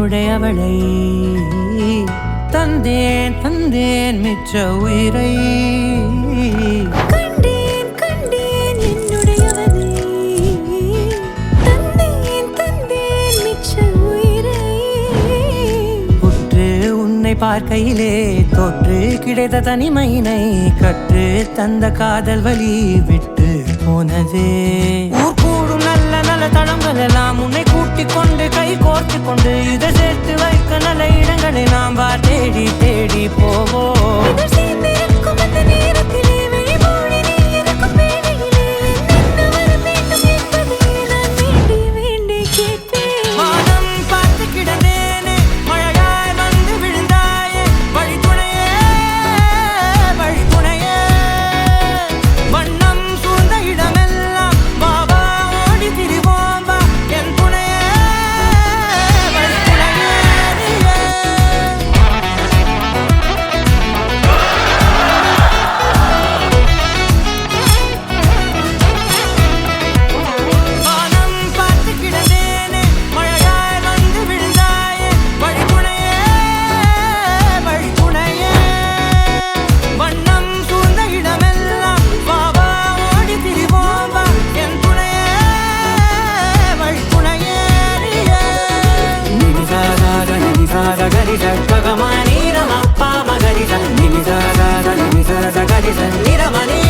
என்னுடையவளை தந்தேன் தந்தேன் மிச்ச உயிரை கண்டேன் கண்டேன் என்னுடையவனை தந்தேன் தந்தேன் மிச்ச உயிரை உற்று உன்னை பார்க்கையிலே தொற்று கிடைத்த தனிமையினை கற்று தந்த காதல் வலி விட்டு போனதே ஊர் கூடும் நல்ல நல்ல தளங்கள் எல்லாம் உன்னை கூட்டிக் கொண்டு கை கோர்த்து கொண்டு இதை சேர்த்து வைக்க நல்ல இடங்களை நாம் தேடி தேடி போவோம். இதழ் சேர்ந்திருக்கும் அந்த நேரத்திலே விழிமூடி நீ இருக்கும் வேளையிலே என்னென்ன வர வேண்டும் என்பதை நான் வேண்டி வேண்டி கேட்பேன். வானம் பார்த்து கிடந்தேனே மழையாய் வந்து விழுந்தாயே வழித்துணையே வழித்துணையே வண்ணம் சூழ்ந்த இடமெல்லாம் பாபா ஓடி திரிவோம் வா என் துணையே வழித்துணையே நீயே. வானம் பார்த்து கிடந்தேனே மழையாய் வந்து விழுந்தாயே வழித்துணையே வழித்துணையே வண்ணம் சூழ்ந்த இடமெல்லாம் பாபா ஓடி திரிவோம் வா என் துணையே வழித்துணையே நீயே. நினிசாதாத நினிசாத கரிச ககமா நீரமப்பா மகரிச நினிசாதாத நினிசாத கரிச நிரமணி